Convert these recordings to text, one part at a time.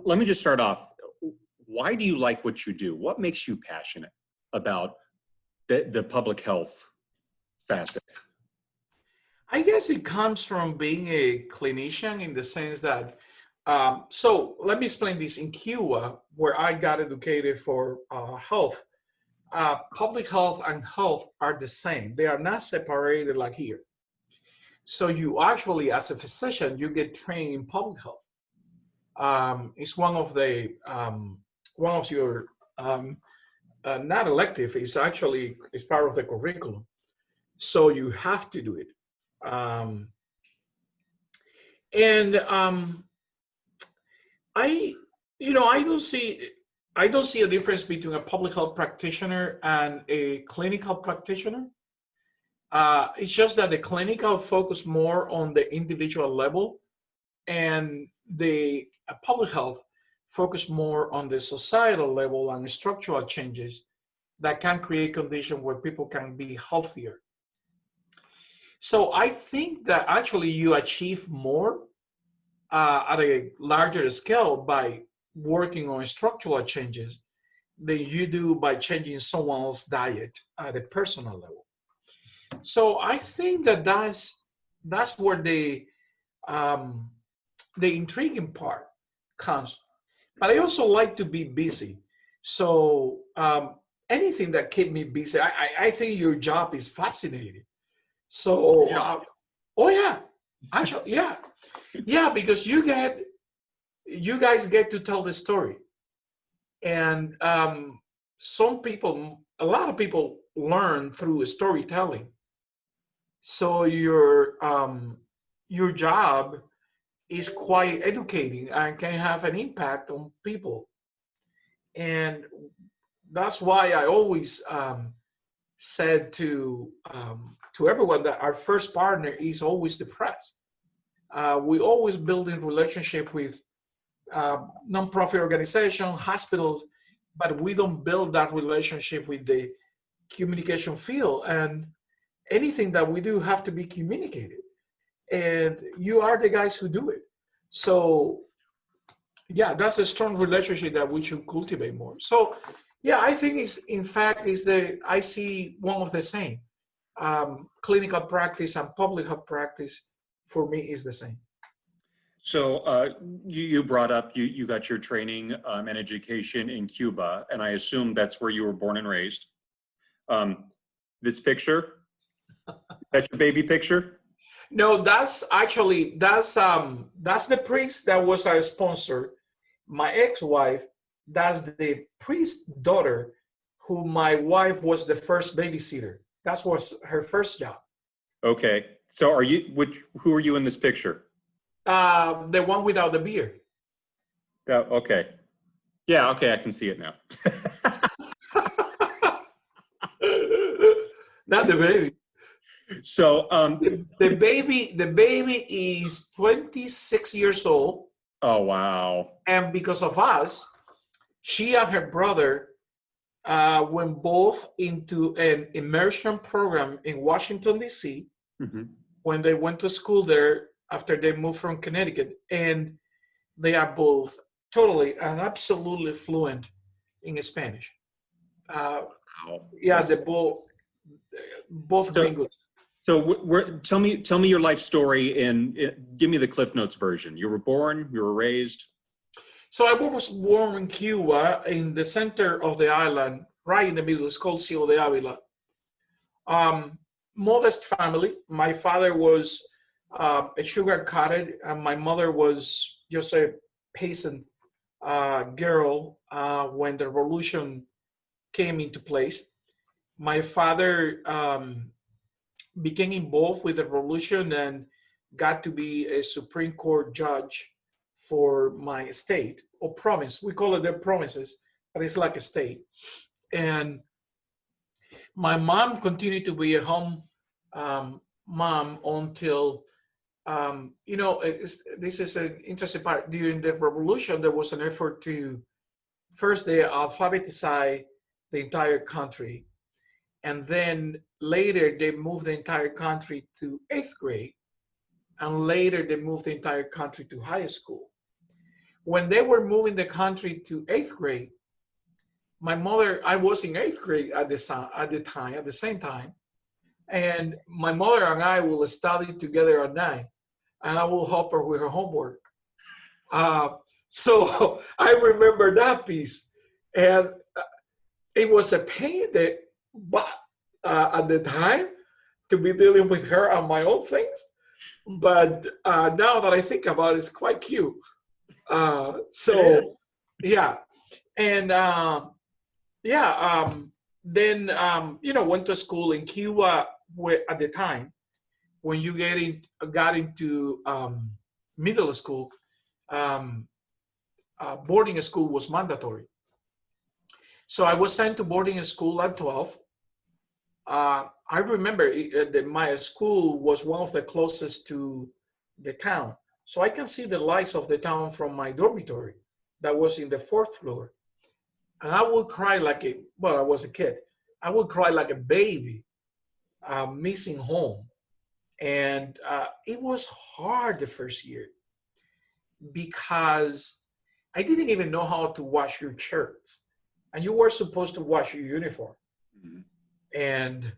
let me just start off. Why do you like what you do? What makes you passionate about the public health facet? I guess it comes from being a clinician in the sense that, so let me explain this. In Cuba, where I got educated for health, public health and health are the same. They are not separated like here. So you actually, as a physician, you get trained in public health. It's one of your not elective. It's part of the curriculum. So you have to do it. Um, and I, I don't see a difference between a public health practitioner and a clinical practitioner. It's just that the clinical focus more on the individual level, and the public health focus more on the societal level and structural changes that can create conditions where people can be healthier. So I think that actually you achieve more at a larger scale by working on structural changes than you do by changing someone's diet at a personal level. So I think that that's where the intriguing part comes. But I also like to be busy. So anything that keep me busy, I think your job is fascinating. So, oh yeah, actually, yeah, because you guys get to tell the story, and a lot of people learn through storytelling. So your job is quite educating and can have an impact on people, and that's why I always said to everyone that our first partner is always the press. We always build in relationship with nonprofit organizations, hospitals, but we don't build that relationship with the communication field. And anything that we do have to be communicated. And you are the guys who do it. So yeah, that's a strong relationship that we should cultivate more. So yeah, I think I see one of the same. Clinical practice and public health practice for me is the same. So you brought up you got your training and education in Cuba, and I assume that's where you were born and raised. This picture, that's your baby picture? No, that's the priest that was our sponsor. My ex-wife, that's the priest's daughter, who my wife was the first babysitter. That was her first job. Okay. So who are you in this picture? The one without the beard. Okay. Yeah, okay, I can see it now. Not the baby. So the baby is 26 years old. Oh wow. And because of us, she and her brother went both into an immersion program in Washington, D.C. Mm-hmm. When they went to school there after they moved from Connecticut. And they are both totally and absolutely fluent in Spanish. Wow. Yeah, they both so, gringos. So tell me your life story and give me the Cliff Notes version. You were born, you were raised. So I was born in Cuba, in the center of the island, right in the middle. It's called Ciudad de Avila. Modest family. My father was a sugar cutter, and my mother was just a peasant girl when the revolution came into place. My father became involved with the revolution and got to be a Supreme Court judge for my state or province. We call it their provinces, but it's like a state. And my mom continued to be a home mom until, this is an interesting part. During the revolution, there was an effort to first they alphabetize the entire country. And then later they moved the entire country to 8th grade. And later they moved the entire country to high school. when they were moving the country to 8th grade, my mother, I was in 8th grade at the same time, and my mother and I will study together at night, and I will help her with her homework. Uh, so I remember that piece, and it was a pain that, but at the time, to be dealing with her and my own things. But now that I think about it, it's quite cute. So yeah, and then went to school in Cuba. Where at the time when you got into middle school, um, boarding school was mandatory. So I was sent to boarding school at 12. I remember that my school was one of the closest to the town. So I can see the lights of the town from my dormitory that was in the 4th floor. And I would cry I was a kid. I would cry like a baby, missing home. And it was hard the first year because I didn't even know how to wash your shirts. And you were supposed to wash your uniform. Mm-hmm. And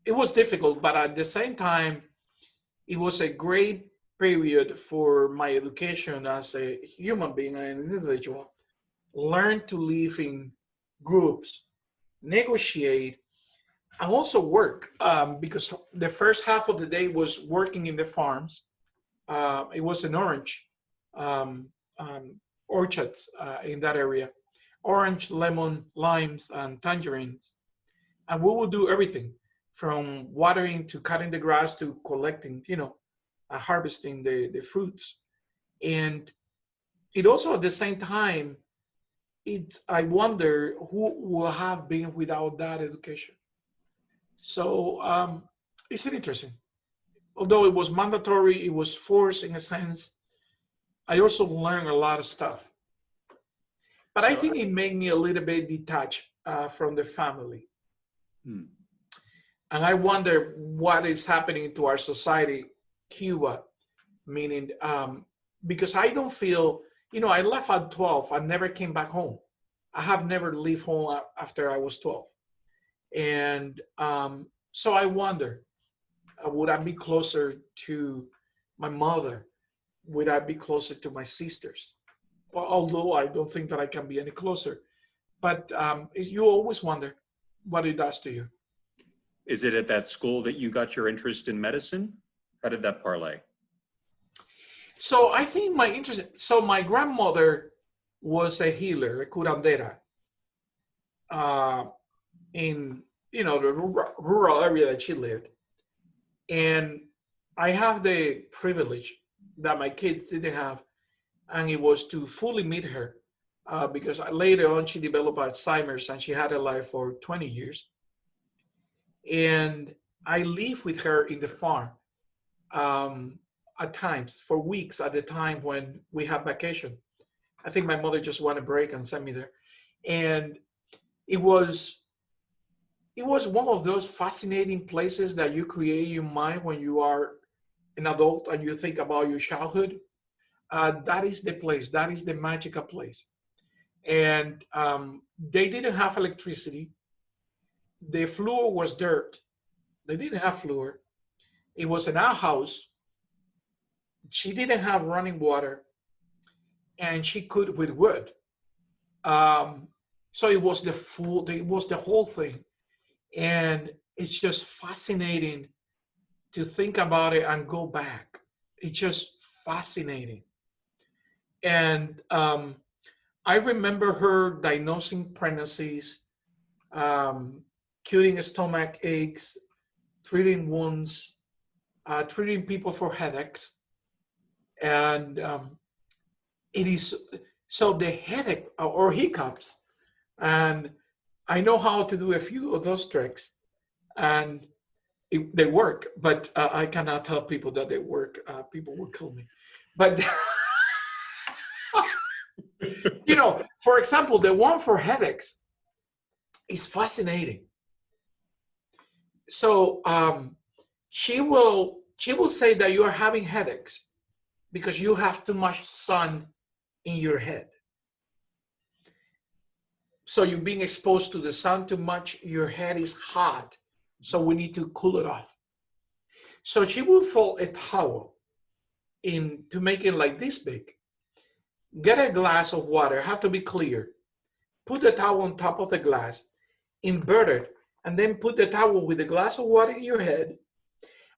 it was difficult, but at the same time, it was a great period for my education as a human being and an individual. Learn to live in groups, negotiate, and also work, because the first half of the day was working in the farms. It was an orange orchards in that area, orange, lemon, limes, and tangerines. And we would do everything from watering to cutting the grass to collecting, harvesting the fruits. And it also at the same time, I wonder who will have been without that education. So it's interesting. Although it was mandatory, it was forced in a sense. I also learned a lot of stuff. But I think it made me a little bit detached from the family. And I wonder what is happening to our society, Cuba, meaning, because I don't feel, I left at 12. I never came back home. I have never left home after I was 12. And so I wonder, would I be closer to my mother? Would I be closer to my sisters? Well, although I don't think that I can be any closer. But you always wonder what it does to you. Is it at that school that you got your interest in medicine? How did that parlay? So I think my grandmother was a healer, a curandera, in the rural area that she lived. And I have the privilege that my kids didn't have, and it was to fully meet her, because later on she developed Alzheimer's and she had a life for 20 years. And I lived with her in the farm at times, for weeks at the time when we had vacation. I think my mother just wanted a break and sent me there. And it was one of those fascinating places that you create in your mind when you are an adult and you think about your childhood. That is the place. That is the magical place. And they didn't have electricity. The floor was dirt. They didn't have floor. It was an outhouse. She didn't have running water, and she cooked with wood. So it was the whole thing. And it's just fascinating to think about it and go back. It's just fascinating. And I remember her diagnosing pregnancies, curing stomach aches, treating wounds, treating people for headaches. And it is, so the headache or hiccups, and I know how to do a few of those tricks, and they work, but I cannot tell people that they work. People will kill me. But, for example, the one for headaches is fascinating. So she will say that you are having headaches because you have too much sun in your head. So you're being exposed to the sun too much, your head is hot, so we need to cool it off. So she will fold a towel in to make it like this big. Get a glass of water, have to be clear. Put the towel on top of the glass, invert it, and then put the towel with a glass of water in your head,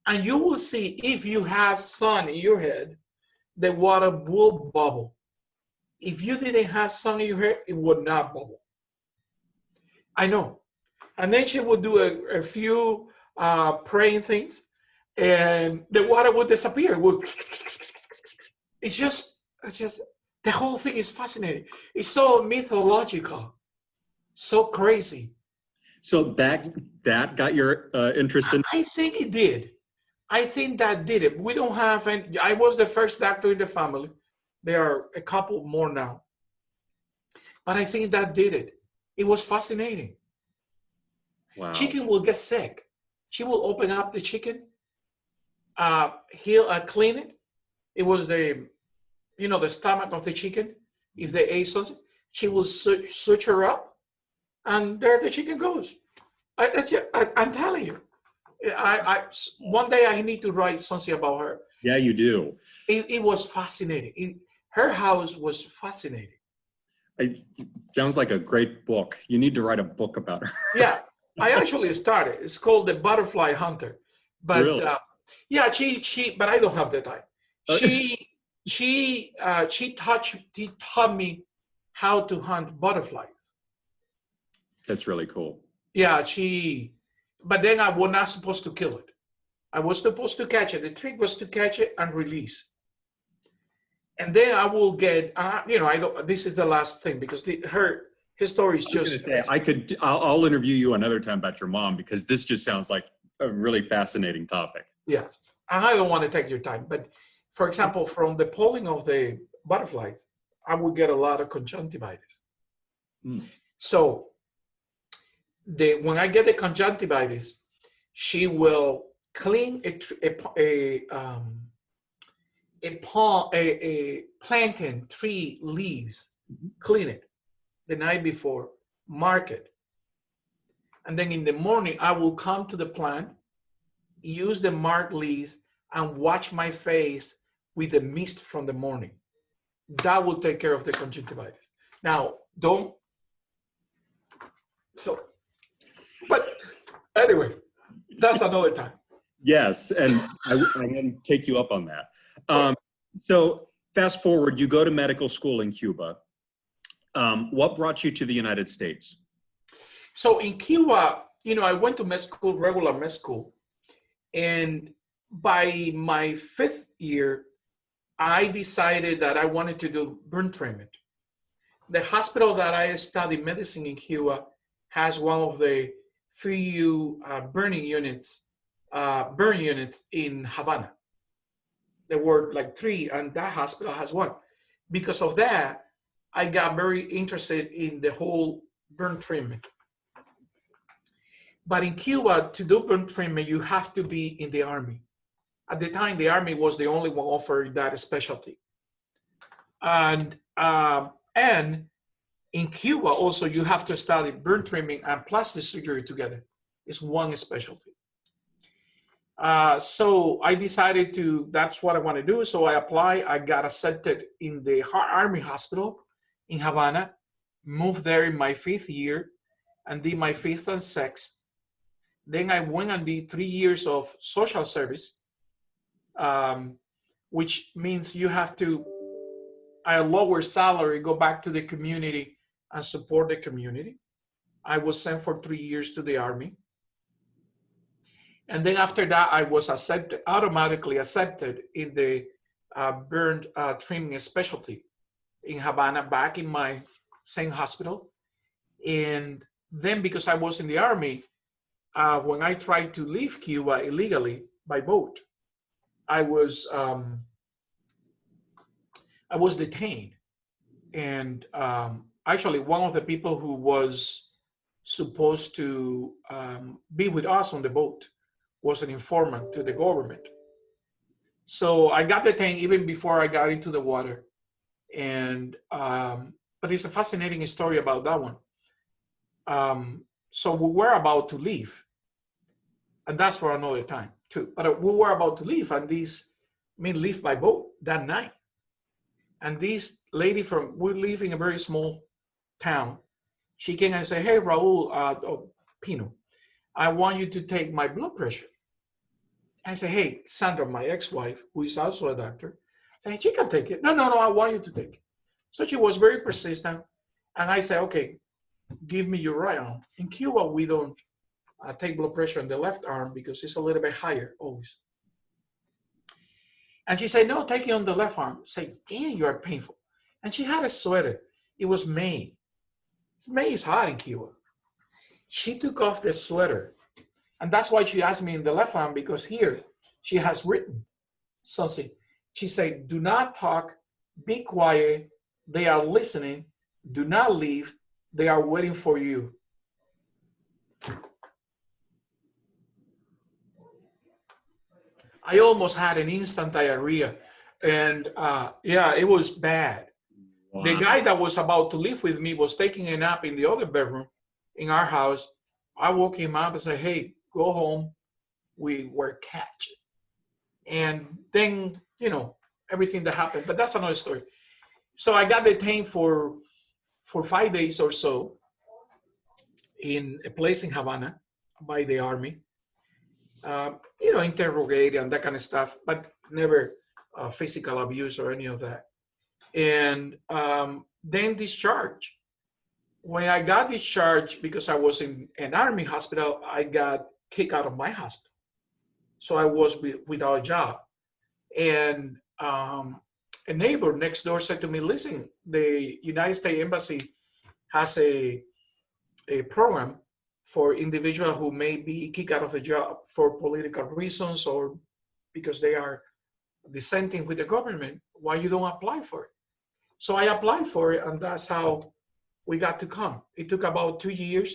and you will see if you have sun in your head, the water will bubble. If you didn't have sun in your head, it would not bubble. I know. And then she would do a few praying things, and the water would disappear. It's just, the whole thing is fascinating. It's so mythological, so crazy. So that got your interest in? I think it did. I think that did it. We don't have any. I was the first doctor in the family. There are a couple more now. But I think that did it. It was fascinating. Wow. Chicken will get sick. She will open up the chicken, he'll clean it. It was the stomach of the chicken. If they ate something, she will search her up, and there the chicken goes. I'm telling you. One day I need to write something about her. Yeah, you do. It was fascinating. Her house was fascinating. It sounds like a great book. You need to write a book about her. Yeah, I actually started. It's called The Butterfly Hunter. But really? yeah, she. But I don't have the time. She taught me how to hunt butterflies. That's really cool. Yeah, but then I was not supposed to kill it. I was supposed to catch it. The trick was to catch it and release. And then I will get, I don't. This is the last thing because her story is just. I'll interview you another time about your mom because this just sounds like a really fascinating topic. Yes, and I don't want to take your time, but for example, from the polling of the butterflies, I would get a lot of conjunctivitis. So when I get the conjunctivitis, she will clean a plantain tree leaves, clean it the night before, mark it. And then in the morning, I will come to the plant, use the marked leaves, and wash my face with the mist from the morning. That will take care of the conjunctivitis. Now, but anyway, that's another time. Yes, and I'm going to take you up on that. So fast forward, you go to medical school in Cuba. What brought you to the United States? So in Cuba, I went to med school, regular med school. And by my 5th year, I decided that I wanted to do burn treatment. The hospital that I studied medicine in Cuba has one of the few burn units in Havana. There were like 3, and that hospital has one. Because of that, I got very interested in the whole burn treatment. But in Cuba, to do burn treatment, you have to be in the Army. At the time, the Army was the only one offering that specialty. And in Cuba, also, you have to study burn treatment and plastic surgery together. It's one specialty. So I decided that's what I want to do. So I applied. I got accepted in the Army Hospital in Havana, moved there in my 5th year, and did my 5th and 6th. Then I went and did 3 years of social service, which means you have to, at a lower salary, go back to the community and support the community. I was sent for 3 years to the Army. And then after that, I was automatically accepted in the burn treatment specialty in Havana, back in my same hospital. And then because I was in the Army, when I tried to leave Cuba illegally by boat, I was detained. And actually, one of the people who was supposed to be with us on the boat was an informant to the government. So I got detained even before I got into the water. And but it's a fascinating story about that one. So we were about to leave, and that's for another time too. But we were about to leave, and leave by boat that night. And this lady we live in a very small town. She came and said, "Hey, Raul Pino, I want you to take my blood pressure." I said, "Hey, Sandra, my ex-wife, who is also a doctor," said, "She can take it." No, I want you to take it. So she was very persistent. And I said, "Okay, give me your right arm." In Cuba, we don't take blood pressure on the left arm because it's a little bit higher always. And she said, "No, take it on the left arm." I said, "Damn, you are painful." And she had a sweater. It was May. May is hot in Cuba. She took off the sweater. And that's why she asked me in the left arm, because here she has written something. She said, "Do not talk, be quiet. They are listening. Do not leave. They are waiting for you." I almost had an instant diarrhea. And yeah, it was bad. Wow. The guy that was about to live with me was taking a nap in the other bedroom in our house. I woke him up and said, "Hey, go home. We were catching." And then, everything that happened. But that's another story. So I got detained for 5 days or so in a place in Havana by the army. Interrogated and that kind of stuff, but never physical abuse or any of that. And then discharged. When I got discharged, because I was in an army hospital, I got kicked out of my hospital. So I was without a job. And a neighbor next door said to me, "Listen, the United States Embassy has a program for individuals who may be kicked out of the job for political reasons or because they are dissenting with the government. Why you don't apply for it?" So I applied for it, and that's how we got to come. It took about 2 years,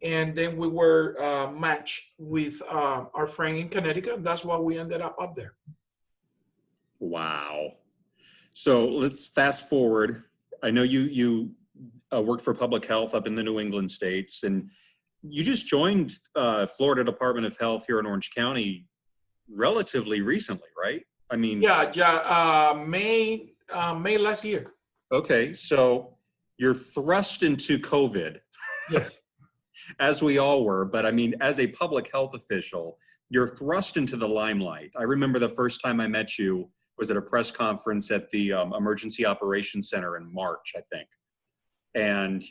and then we were matched with our friend in Connecticut, and that's why we ended up there. Wow. So let's fast forward. I know you worked for public health up in the New England states, and you just joined Florida Department of Health here in Orange County relatively recently, right? I mean, May last year. Okay, so you're thrust into COVID. Yes. As we all were, but I mean, as a public health official, you're thrust into the limelight. I remember the first time I met you was at a press conference at the Emergency Operations Center in March, I think. And,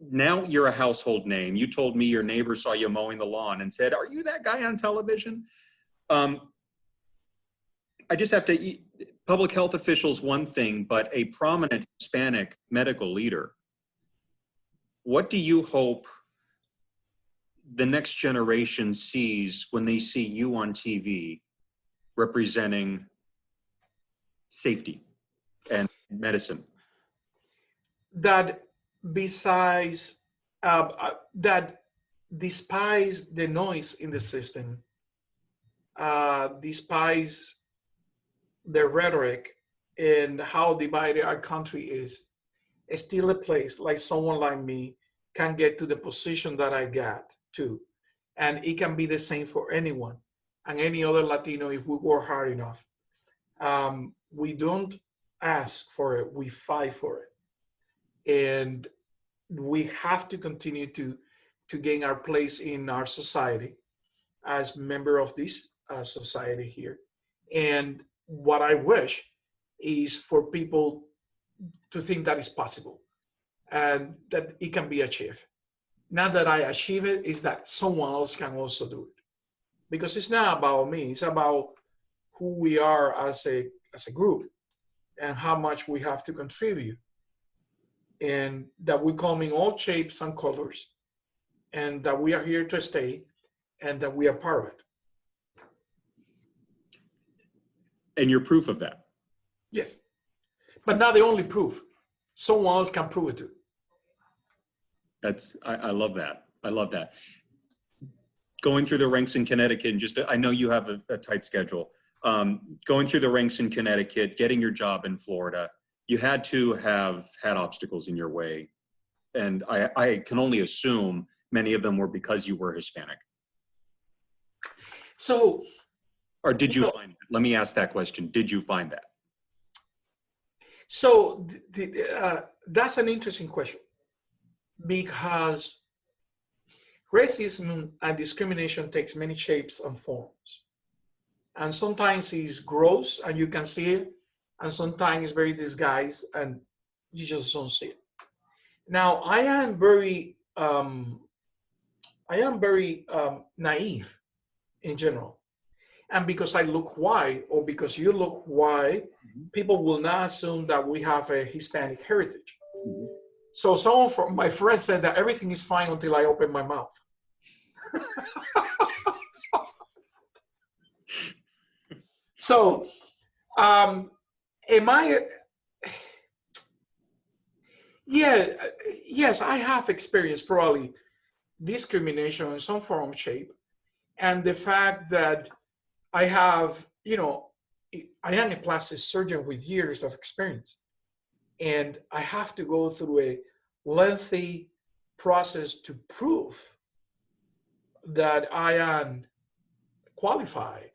now you're a household name. You told me your neighbor saw you mowing the lawn and said, "Are you that guy on television?" I just have to, public health officials, one thing, but a prominent Hispanic medical leader. What do you hope the next generation sees when they see you on TV representing safety and medicine? That besides, that despise the noise in the system, despise the rhetoric and how divided our country is still a place like someone like me can get to the position that I got to. And it can be the same for anyone and any other Latino if we work hard enough. We don't ask for it, we fight for it. And we have to continue to gain our place in our society as member of this society here. And what I wish is for people to think that is possible and that it can be achieved. Not that I achieve it, is that someone else can also do it. Because it's not about me, it's about who we are as a group and how much we have to contribute. And that we come in all shapes and colors, and that we are here to stay, and that we are part of it. And you're proof of that. Yes. But not the only proof. Someone else can prove it too. I love that. I love that. Going through the ranks in Connecticut, and I know you have a tight schedule. Going through the ranks in Connecticut, getting your job in Florida, you had to have had obstacles in your way. And I can only assume many of them were because you were Hispanic. So, Or did you find that? Let me ask that question. Did you find that? so that's an interesting question, because racism and discrimination takes many shapes and forms. And sometimes it's gross and you can see it, and sometimes it's very disguised and you just don't see it. Now, I am very naive in general, and because I look white or because you look white, people will not assume that we have a Hispanic heritage. So some of my friends said that everything is fine until I open my mouth. So, am I? Yeah, yes, I have experienced probably discrimination in some form of shape, and the fact that I have, I am a plastic surgeon with years of experience, and I have to go through a lengthy process to prove that I am qualified.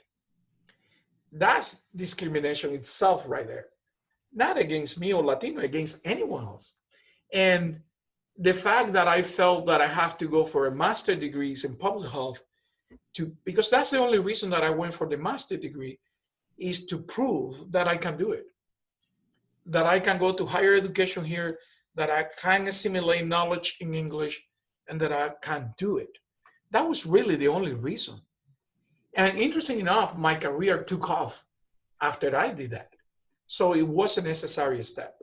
That's discrimination itself right there. Not against me or Latino, against anyone else. And the fact that I felt that I have to go for a master's degree in public health because that's the only reason that I went for the master's degree, is to prove that I can do it, that I can go to higher education here, that I can assimilate knowledge in English, and that I can do it. That was really the only reason. And interesting enough, my career took off after I did that. So it was a necessary step.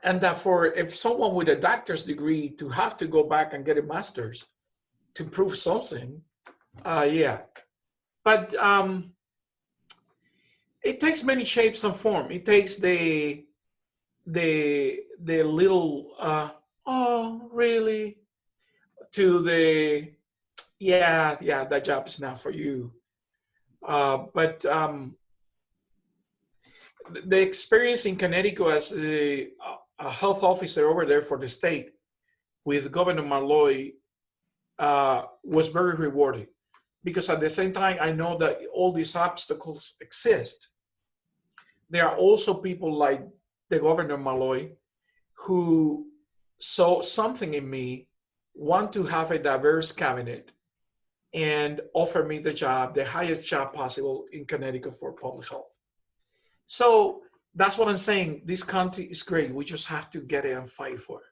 And that if someone with a doctor's degree to have to go back and get a master's to prove something, yeah. But it takes many shapes and form. It takes the little oh really, to the yeah, that job is not for you. But the experience in Connecticut as a health officer over there for the state with Governor Malloy was very rewarding, because at the same time, I know that all these obstacles exist. There are also people like the Governor Malloy who saw something in me, want to have a diverse cabinet, and offer me the job, the highest job possible in Connecticut for public health. So that's what I'm saying. This country is great. We just have to get it and fight for it.